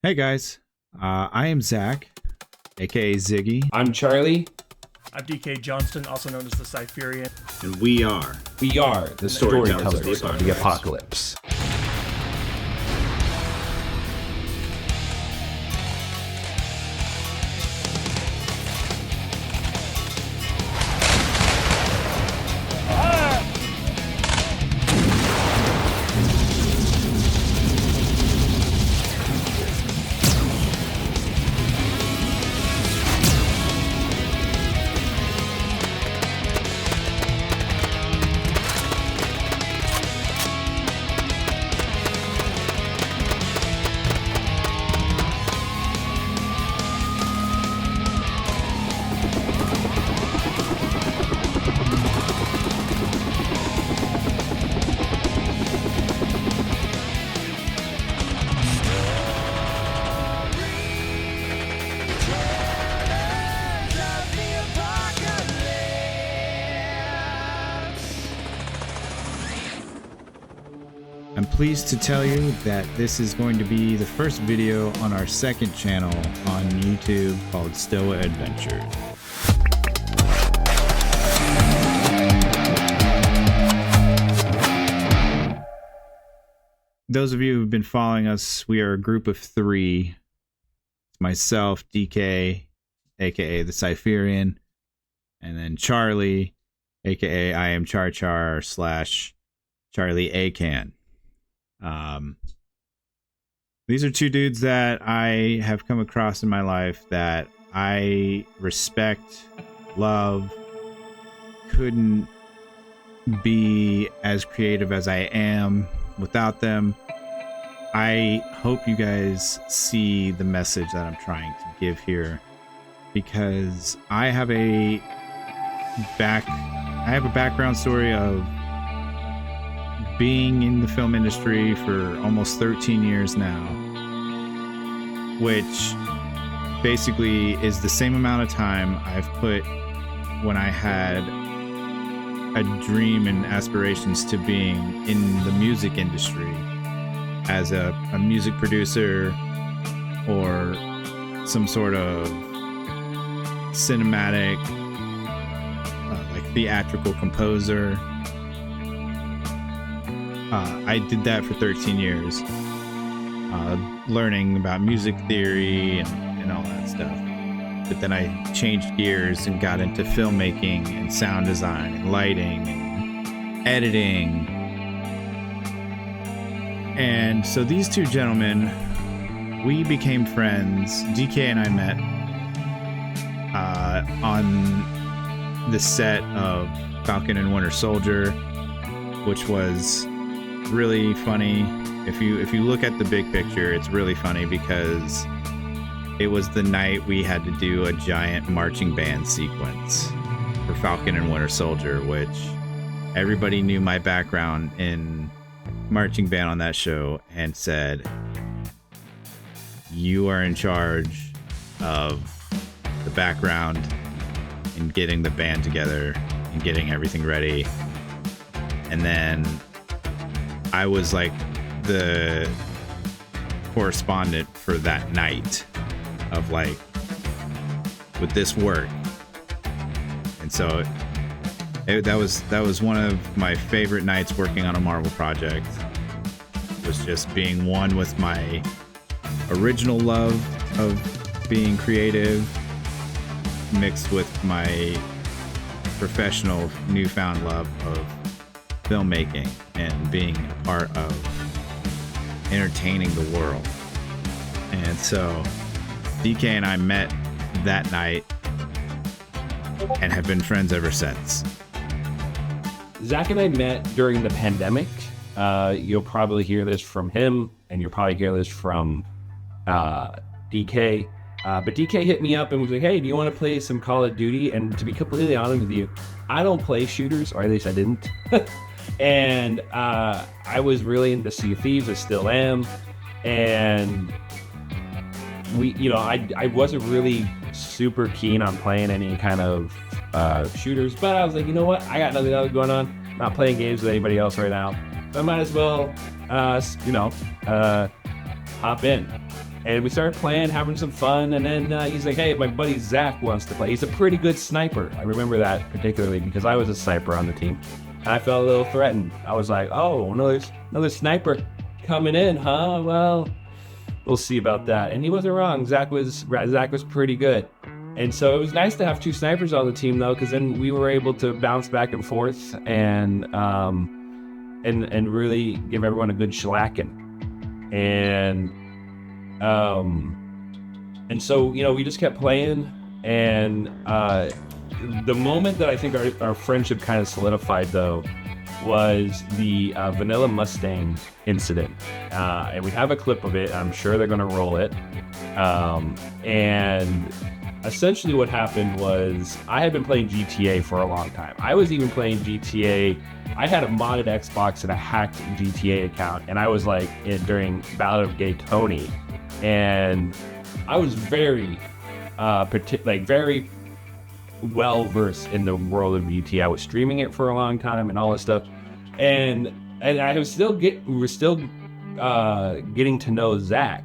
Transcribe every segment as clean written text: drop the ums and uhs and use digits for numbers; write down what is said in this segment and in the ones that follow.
Hey guys, I am Zach, aka Ziggy. I'm Charlie. I'm DK Johnston, also known as TheCypherian. And we are The Storytellers of the Apocalypse. I'm pleased to tell you that this is going to be the first video on our second channel on YouTube called Stoa Adventures. Those of you who've been following us, we are a group of three. It's myself, DK, aka TheCypherian, and then Charlie, aka I am Char slash CharlieAKAN. These are two dudes that I have come across in my life that I respect, love, couldn't be as creative as I am without them. I hope you guys see the message that I'm trying to give here, because I have a background story of being in the film industry for almost 13 years now, which basically is the same amount of time I've put when I had a dream and aspirations to being in the music industry as a music producer or some sort of cinematic, like theatrical composer. I did that for 13 years, learning about music theory and all that stuff. But then I changed gears and got into filmmaking and sound design and lighting and editing. And so these two gentlemen, we became friends. DK and I met on the set of Falcon and Winter Soldier, which was really funny. If you look at the big picture, it's really funny because it was the night we had to do a giant marching band sequence for Falcon and Winter Soldier, which everybody knew my background in marching band on that show and said, you are in charge of the background and getting the band together and getting everything ready. And then I was like the correspondent for that night of like, would this work? And so that was one of my favorite nights working on a Marvel project. Was just being one with my original love of being creative mixed with my professional newfound love of filmmaking and being a part of entertaining the world. And so DK and I met that night and have been friends ever since. Zach and I met during the pandemic. You'll probably hear this from him, and you'll probably hear this from DK. But DK hit me up and was like, hey, do you want to play some Call of Duty? And to be completely honest with you, I don't play shooters, or at least I didn't. And I was really into Sea of Thieves. I still am. And I wasn't really super keen on playing any kind of shooters, but I was like, you know what? I got nothing else going on. I'm not playing games with anybody else right now. I might as well, hop in. And we started playing, having some fun, and then he's like, hey, my buddy Zach wants to play. He's a pretty good sniper. I remember that particularly because I was a sniper on the team. And I felt a little threatened. I was like, oh, another sniper coming in, huh? Well, we'll see about that. And he wasn't wrong. Zach was pretty good. And so it was nice to have two snipers on the team, though, because then we were able to bounce back and forth and really give everyone a good shellacking. And so, we just kept playing. And the moment that I think our friendship kind of solidified, though, was the Vanilla Mustang incident. And we have a clip of it. I'm sure they're going to roll it. And essentially what happened was I had been playing GTA for a long time. I was even playing GTA. I had a modded Xbox and a hacked GTA account, and I was during Battle of Gay Tony, and I was very very well versed in the world of GTA. I was streaming it for a long time and all this stuff, and I was we were still getting to know Zach,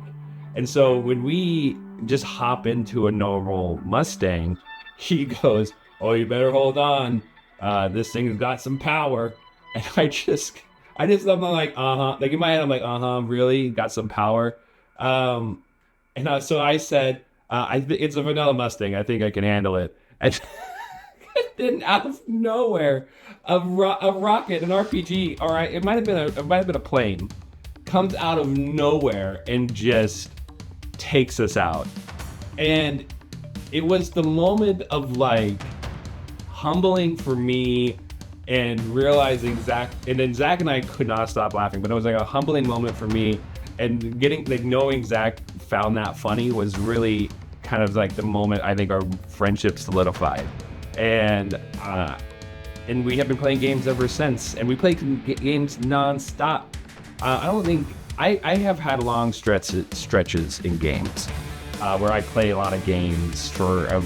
and so when we just hop into a normal Mustang, he goes, "Oh, you better hold on. This thing's got some power." And I just I'm like, like in my head, I'm like, really got some power. So I said, it's a Vanilla Mustang. I think I can handle it. And then out of nowhere, a rocket, an RPG, all right, it might have been a plane, comes out of nowhere and just takes us out. And it was the moment of humbling for me and realizing Zach and I could not stop laughing, but it was a humbling moment for me, and knowing Zach found that funny was really kind of the moment I think our friendship solidified. And we have been playing games ever since, and we play games nonstop. I have had long stretches in games where I play a lot of games for a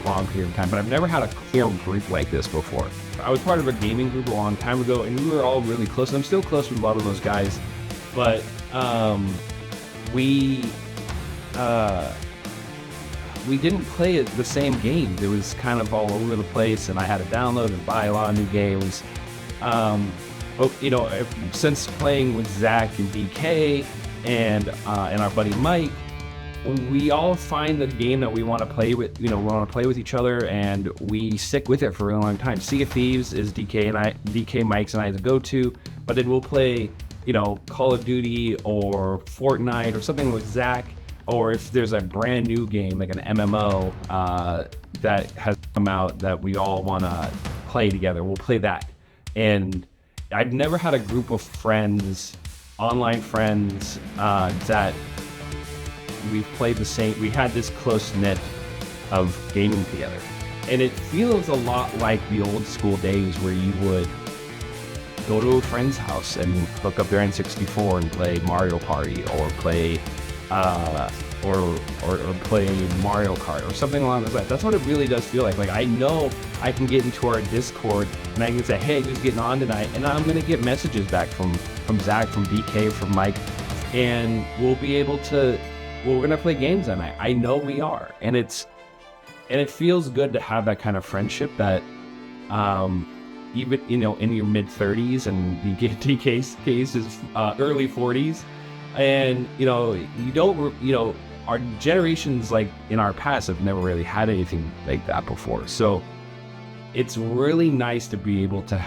long period of time, but I've never had a core group like this before. I was part of a gaming group a long time ago, and we were all really close. And I'm still close with a lot of those guys, but we didn't play the same games. It was kind of all over the place, and I had to download and buy a lot of new games. Since playing with Zach and DK and our buddy Mike, we all find the game that we want to play with. We want to play with each other, and we stick with it for a long time. Sea of Thieves is DK, Mike's, and I the go-to. But then we'll play, Call of Duty or Fortnite or something with Zach. Or if there's a brand new game like an MMO that has come out that we all want to play together, we'll play that. And I've never had a group of friends, online friends, that we've played the same. We had this close knit of gaming together, and it feels a lot like the old school days where you would go to a friend's house and hook up their N64 and play Mario Party, or play or play Mario Kart or something along those lines. That's what it really does feel like. I know I can get into our Discord and I can say, hey, who's getting on tonight? And I'm going to get messages back from Zach, from DK, from Mike, and we'll be able to, we're going to play games that night. I know we are. And it feels good to have that kind of friendship that, even, in your mid 30s, and DK's case is early 40s. And, our generations, in our past, have never really had anything like that before. So it's really nice to be able to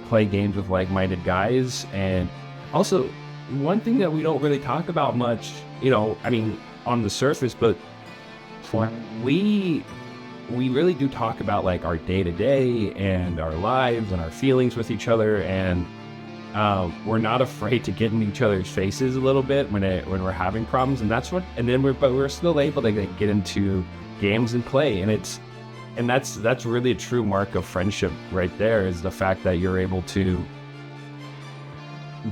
play games with like-minded guys. And also, one thing that we don't really talk about much, on the surface, but we really do talk about our day-to-day and our lives and our feelings with each other. And we're not afraid to get in each other's faces a little bit when we're having problems, and we're still able to get into games and play, and that's really a true mark of friendship right there, is the fact that you're able to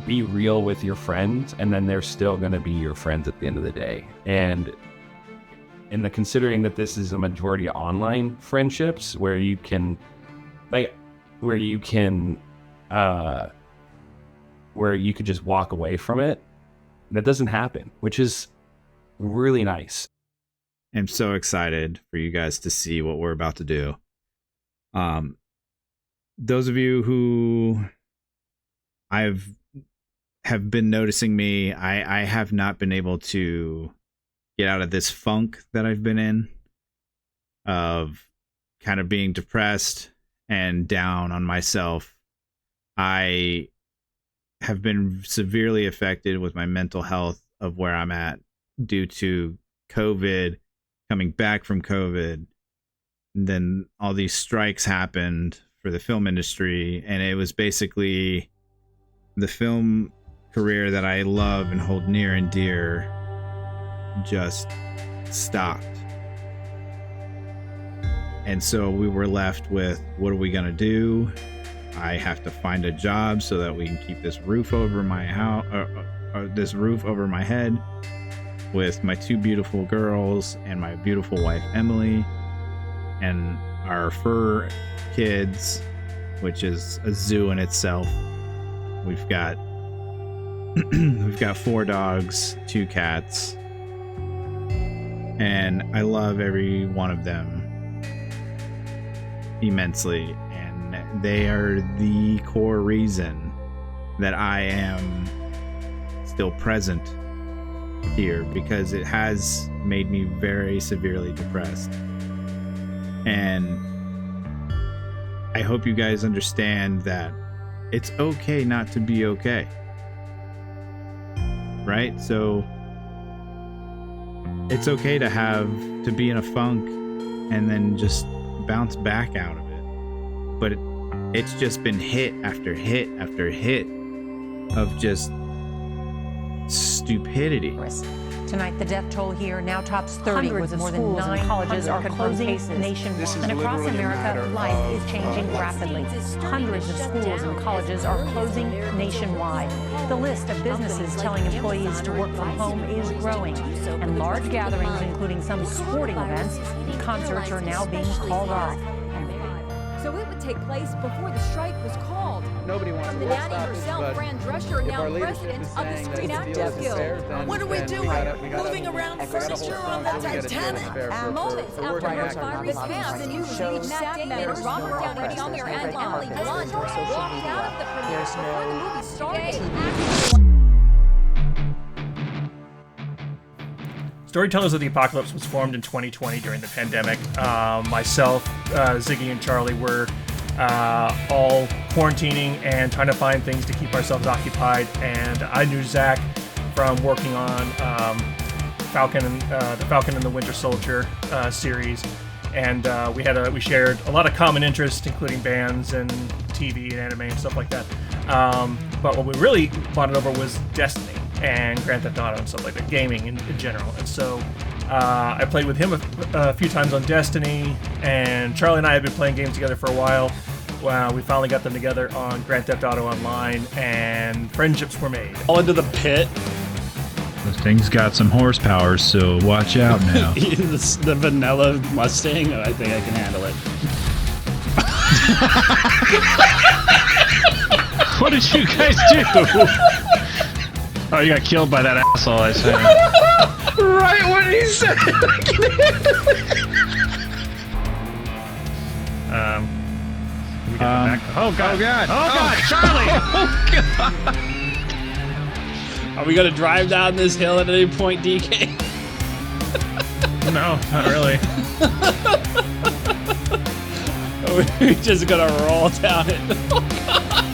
be real with your friends, and then they're still going to be your friends at the end of the day. And considering that this is a majority of online friendships where you can just walk away from it, That doesn't happen, which is really nice. I'm so excited for you guys to see what we're about to do. Those of you who have been noticing me, I have not been able to get out of this funk that I've been in of kind of being depressed and down on myself. I have been severely affected with my mental health of where I'm at due to COVID, coming back from COVID. And then all these strikes happened for the film industry, and it was basically the film career that I love and hold near and dear just stopped. And so we were left with, what are we gonna do? I have to find a job so that we can keep this roof over my house, this roof over my head, with my two beautiful girls and my beautiful wife Emily, and our fur kids, which is a zoo in itself. We've got 4 dogs, 2 cats, and I love every one of them immensely, and they are the core reason that I am still present here, because it has made me very severely depressed. And I hope you guys understand that it's okay not to be okay, right? So it's okay to be in a funk and then just bounce back out of it. But it's just been hit after hit after hit of just stupidity. Tonight, the death toll here now tops 30, with more than 9 colleges are closing nationwide. And across America, life is changing rapidly. Hundreds of schools and colleges are closing nationwide. The list of businesses telling employees to work from home is growing, and large gatherings, including some sporting events and concerts, are now being called off. So it would take place before the strike was called. Nobody wants From to the nanny stop herself, this, Fran Drescher, now president of the Screen Actors Guild. What are we doing? Moving around furniture on the Titanic? Moments after her fiery fans, the new lead Matt Damon, Robert Downey Jr., and Emily Blunt walked out of the premiere before the movie started. Storytellers of the Apocalypse was formed in 2020 during the pandemic. Myself, Ziggy, and Charlie were all quarantining and trying to find things to keep ourselves occupied. And I knew Zach from working on the Falcon and the Winter Soldier series, and we shared a lot of common interests, including bands and TV and anime and stuff like that. But what we really bonded over was Destiny and Grand Theft Auto and stuff like that, gaming in general. And so I played with him a few times on Destiny, and Charlie and I had been playing games together for a while. We finally got them together on Grand Theft Auto Online, and friendships were made. All into the pit. This thing's got some horsepower, so watch out now. The vanilla Mustang, I think I can handle it. What did you guys do? Oh, you got killed by that asshole, I said. Right when he said We get back. Oh god! Oh god! Oh god! Charlie! Oh god! Are we gonna drive down this hill at any point, DK? No, not really. We're just gonna roll down it. Oh god!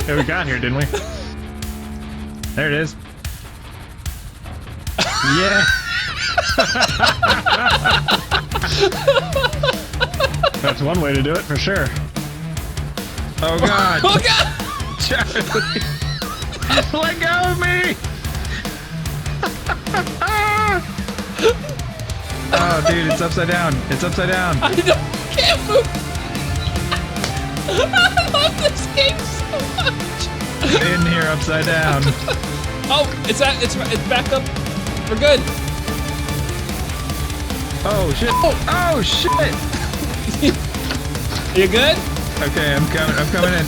Yeah, we got here, didn't we? There it is. Yeah. That's one way to do it for sure. Oh god. Oh god! Charlie. Let go of me. Oh dude, it's upside down. It's upside down. Can't move. I love this game so much. In here upside down. Oh, it's back up. We're good. Oh shit. Oh shit. You good? Okay, I'm coming in.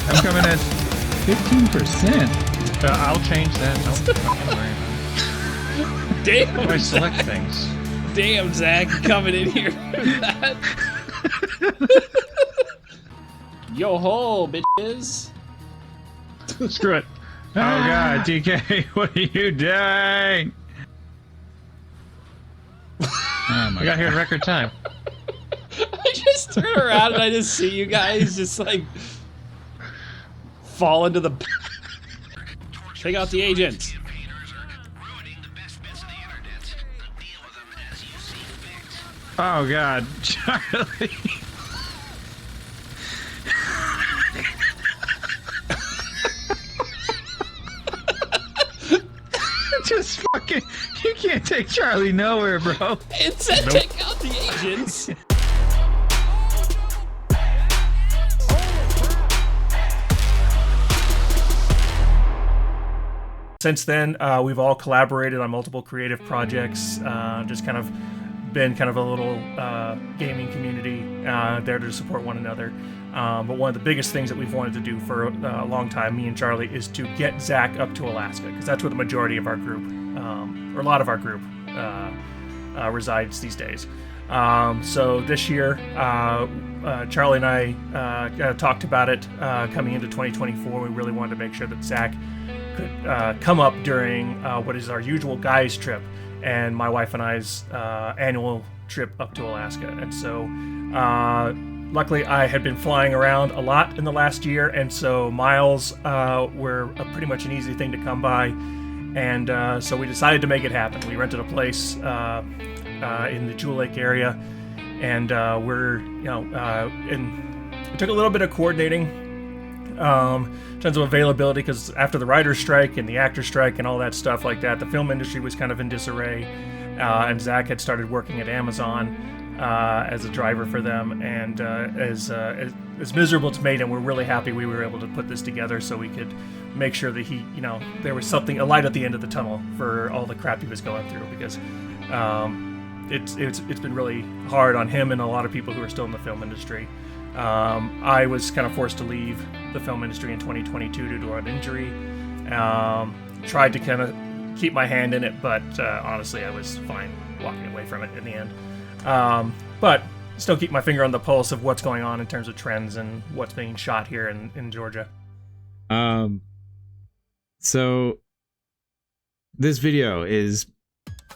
15%. I'll change that. Don't fucking worry about it. Damn, I select things. damn, Zach, coming in here with that. Yo ho, bitches. Screw it. Oh god, DK, what are you doing? Oh my I got here in record time. I just turn around and I just see you guys just like fall into the. Take out the agents. Oh god, Charlie. Just fucking, you can't take Charlie nowhere, bro. It said take out the agents. Since then, we've all collaborated on multiple creative projects, just kind of been kind of a little gaming community there to support one another. But one of the biggest things that we've wanted to do for a long time, me and Charlie, is to get Zach up to Alaska, because that's where the majority of our group, or a lot of our group, resides these days. So this year, Charlie and I talked about it coming into 2024. We really wanted to make sure that Zach could come up during what is our usual guys trip and my wife and I's annual trip up to Alaska. And so luckily I had been flying around a lot in the last year, and so miles were pretty much an easy thing to come by. And so we decided to make it happen. We rented a place in the Jewel Lake area, and it took a little bit of coordinating in terms of availability, because after the writer's strike and the actor's strike and all that stuff like that, the film industry was kind of in disarray, and Zach had started working at Amazon as a driver for them, and as miserable it's made him, we're really happy we were able to put this together so we could make sure that he, there was a light at the end of the tunnel for all the crap he was going through, because it's been really hard on him and a lot of people who are still in the film industry. I was kind of forced to leave the film industry in 2022 due to an injury. Tried to kind of keep my hand in it, but honestly, I was fine walking away from it in the end. But still keep my finger on the pulse of what's going on in terms of trends and what's being shot here in Georgia. So this video is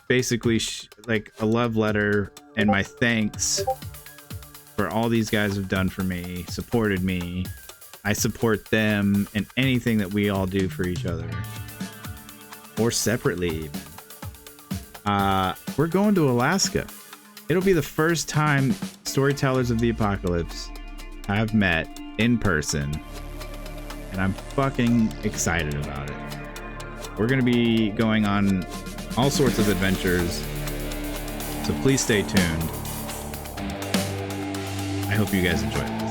basically like a love letter and my thanks for all these guys have done for me, supported me. I support them in anything that we all do for each other, or separately even. We're going to Alaska. It'll be the first time Storytellers of the Apocalypse have met in person, and I'm fucking excited about it. We're gonna be going on all sorts of adventures, so please stay tuned. I hope you guys enjoy it.